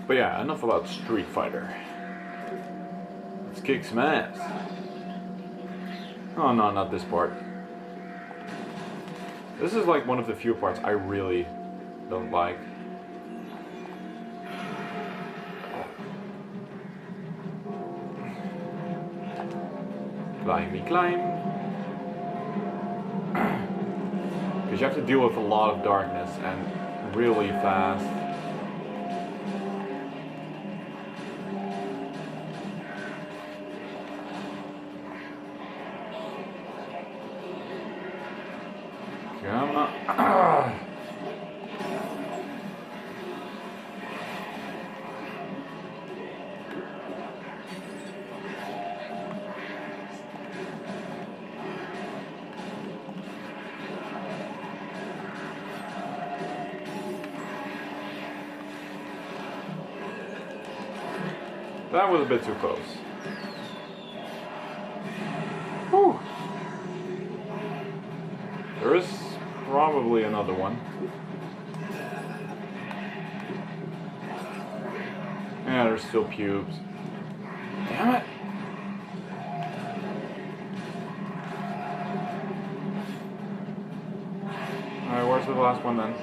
But yeah, enough about Street Fighter. Let's kick some ass. Oh no, not this part. This is like one of the few parts I really don't like. Climby climb. Because you have to deal with a lot of darkness and really fast. Come on. That was a bit too close. Whew. There is probably another one. Yeah, there's still pubes. Damn it! Alright, where's the last one then?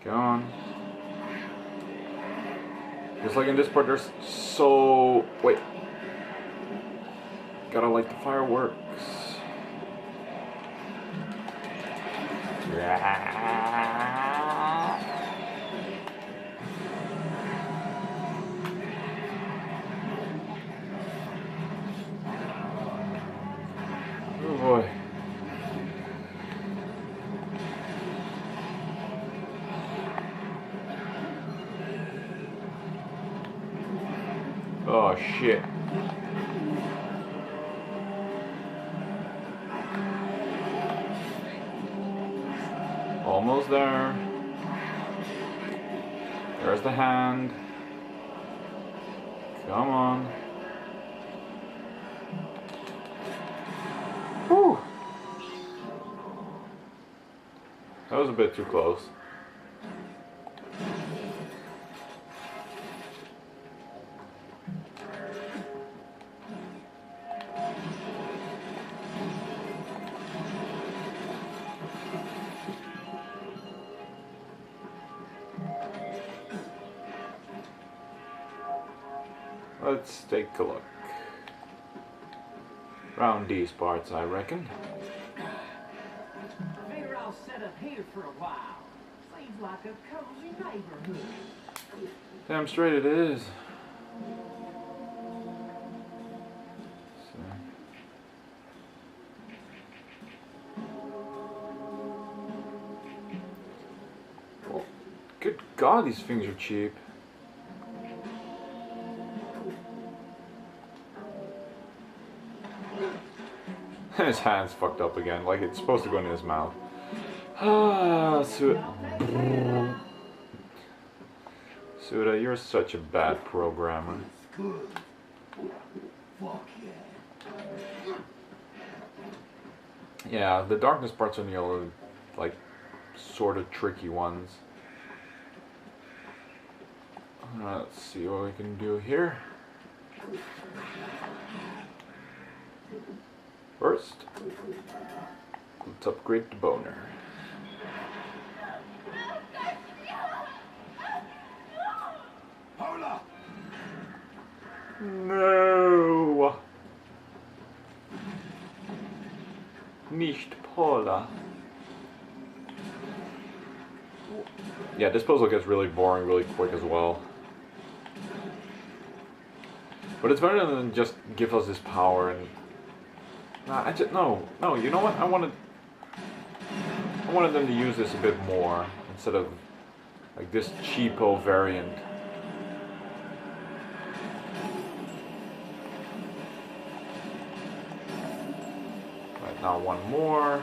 Go on. Just like in this part, there's so... Wait. Gotta light the fireworks. Oh boy. Oh shit. Almost there. There's the hand. Come on. Whew. That was a bit too close. Let's take a look. Round these parts, I reckon. Figure I'll set up here for a while. Seems like a cozy neighborhood. Damn straight it is. Well, good God, these things are cheap. His hand's fucked up again, like it's supposed to go in his mouth. Ah, Suda, you're such a bad programmer. Yeah, the darkness parts are the only, like, sort of tricky ones. Let's see what we can do here. First, let's upgrade the boner. No! Nicht Paula. Yeah, this puzzle gets really boring really quick as well. But it's better than just give us this power and... Nah, no, you know what? I wanted them to use this a bit more instead of like this cheapo variant. Right, now one more.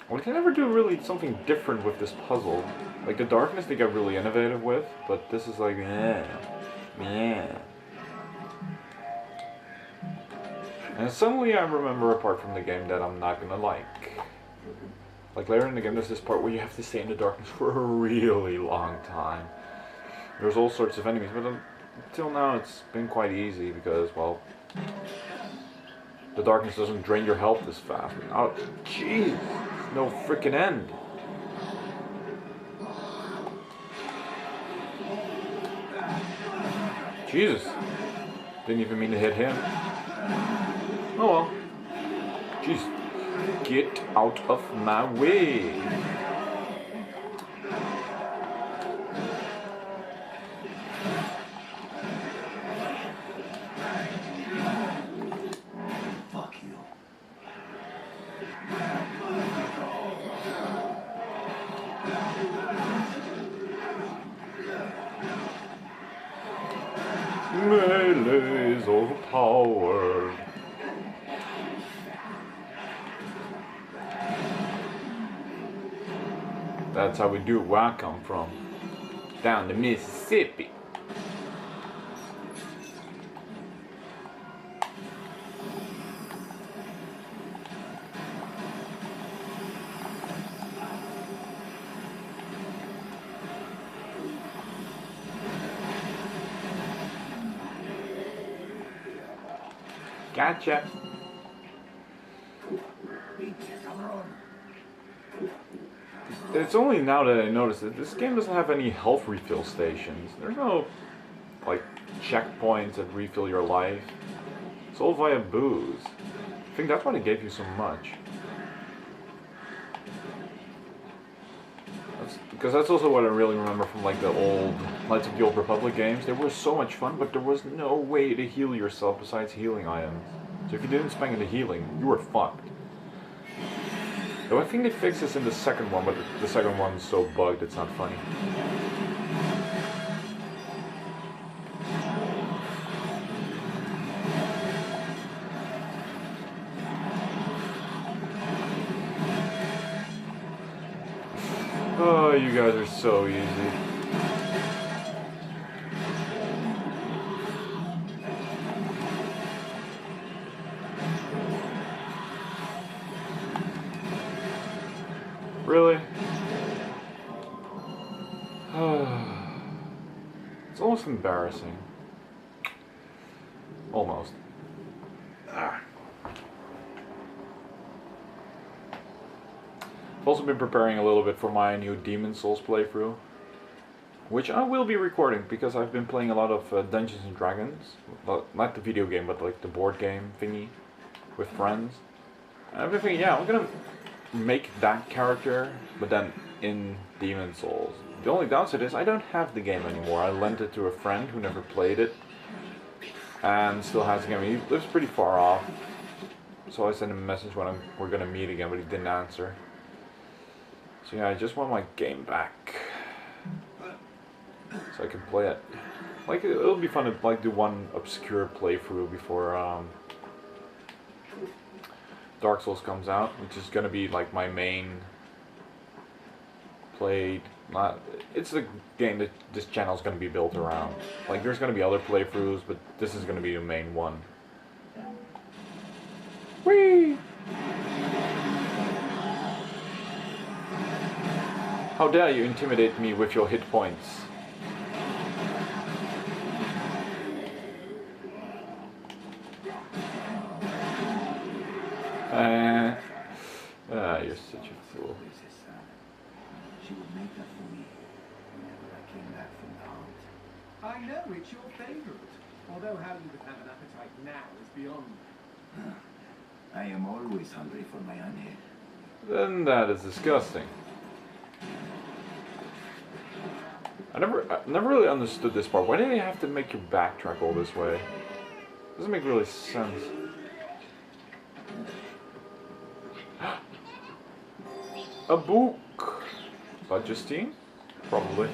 We can never do really something different with this puzzle. Like the darkness they get really innovative with, but this is like, yeah. And suddenly I remember a part from the game that I'm not gonna like. Like later in the game, there's this part where you have to stay in the darkness for a really long time. There's all sorts of enemies, but until now it's been quite easy because, well, the darkness doesn't drain your health as fast. Oh, jeez, no freaking end. Jesus, didn't even mean to hit him. Oh well. Jeez, get out of my way. Fuck you. Melee's overpowered. That's how we do it where I come from. Down to Mississippi. Gotcha. It's only now that I noticed that this game doesn't have any health refill stations. There's no, like, checkpoints that refill your life. It's all via booze. I think that's why they gave you so much. Because that's also what I really remember from, like, the old Knights of the Old Republic games. They were so much fun, but there was no way to heal yourself besides healing items. So if you didn't spend any healing, you were fucked. Though I think they fixed this in the second one, but the second one's so bugged it's not funny. Oh, you guys are so easy. Really? It's almost embarrassing. Almost. Ah. I've also been preparing a little bit for my new Demon Souls playthrough, which I will be recording because I've been playing a lot of Dungeons and Dragons, not the video game, but like the board game thingy with friends. And I've been thinking, yeah, I'm gonna make that character, but then in Demon Souls. The only downside is I don't have the game anymore. I lent it to a friend who never played it and still has the game. He lives pretty far off, so I sent him a message when we're gonna meet again, but he didn't answer. So yeah, I just want my game back so I can play it. Like, it'll be fun to like do one obscure playthrough before Dark Souls comes out, which is gonna be like my main played. It's the game that this channel is gonna be built around. Like, there's gonna be other playthroughs, but this is gonna be the main one. Whee! How dare you intimidate me with your hit points? You're such a fool. She would make that for me whenever I came back from the hunt. I know, it's your favorite. Although how you would have an appetite now is beyond. I am always hungry for my honey. Then that is disgusting. I never really understood this part. Why do they have to make you backtrack all this way? Doesn't make really sense. A book. By Justine? Probably.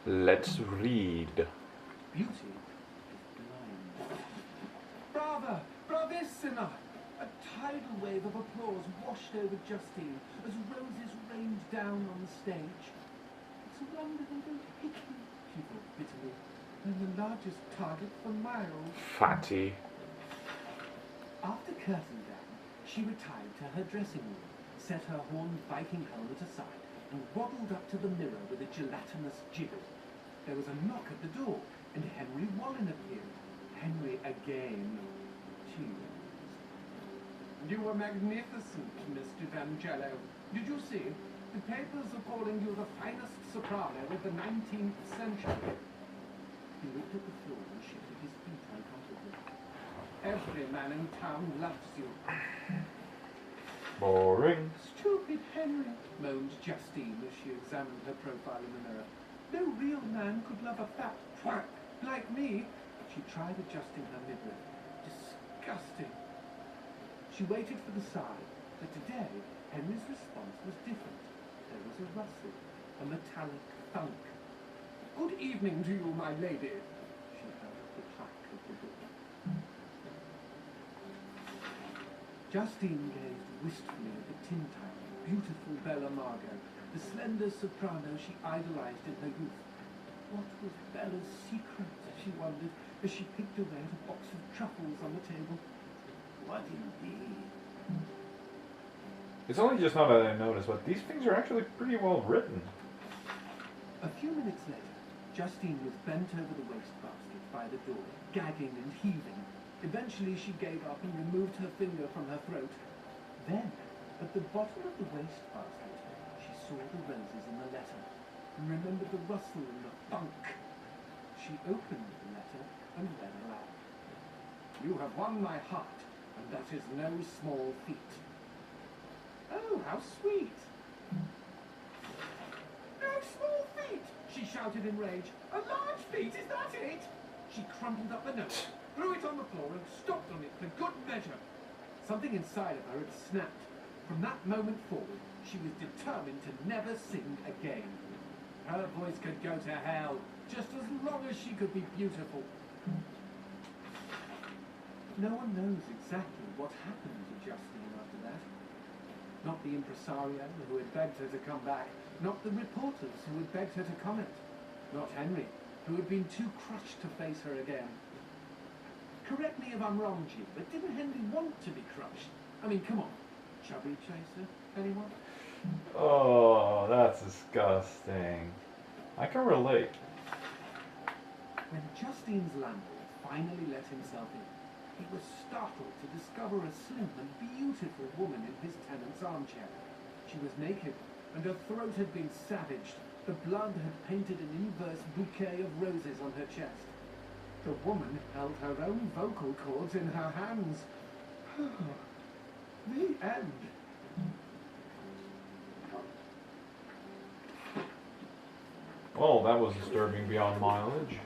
Let's read. Beauty. Brava! Bravissima! A tidal wave of applause washed over Justine as roses rained down on the stage. It's a wonder they don't hit me, she thought bitterly. and the largest target for miles. Fatty. After curtain down, she retired to her dressing room, set her horned Viking helmet aside, and waddled up to the mirror with a gelatinous jiggle. There was a knock at the door, and Henry Wallen appeared. Henry again. Cheers. You were magnificent, Mr. Vangello. Did you see? The papers are calling you the finest soprano of the 19th century. He looked at the floor and shifted his feet uncomfortably. Every man in town loves you. Boring. Stupid Henry, moaned Justine as she examined her profile in the mirror. No real man could love a fat twat like me. She tried adjusting her midriff. Disgusting. She waited for the sigh, but today Henry's response was different. There was a rustle, a metallic thunk. Good evening to you, my lady. She held up the plaque of the door. Justine gazed wistfully at the tin-type, beautiful Bella Margot, the slender soprano she idolized in her youth. What was Bella's secret, she wondered, as she picked away at a box of truffles on the table. What indeed? It's only just now that I noticed, but these things are actually pretty well written. A few minutes later, Justine was bent over the wastebasket by the door, gagging and heaving. Eventually she gave up and removed her finger from her throat. Then, at the bottom of the wastebasket, she saw the roses in the letter, and remembered the rustle and the thunk. She opened the letter and read aloud. You have won my heart, and that is no small feat. Oh, how sweet! No small feat! She shouted in rage. A large feat, is that it? She crumpled up the note, threw it on the floor, and stomped on it for good measure. Something inside of her had snapped. From that moment forward, she was determined to never sing again. Her voice could go to hell, just as long as she could be beautiful. No one knows exactly what happened to Justine after that. Not the impresario who had begged her to come back, not the reporters who had begged her to comment, not Henry, who had been too crushed to face her again. Correct me if I'm wrong, G, but didn't Henry want to be crushed? I mean, come on. Chubby chaser, anyone? Oh, that's disgusting. I can relate. When Justine's landlord finally let himself in, he was startled to discover a slim and beautiful woman in his tenant's armchair. She was naked, and her throat had been savaged. The blood had painted an inverse bouquet of roses on her chest. The woman held her own vocal cords in her hands. The end. Well, that was disturbing beyond mileage.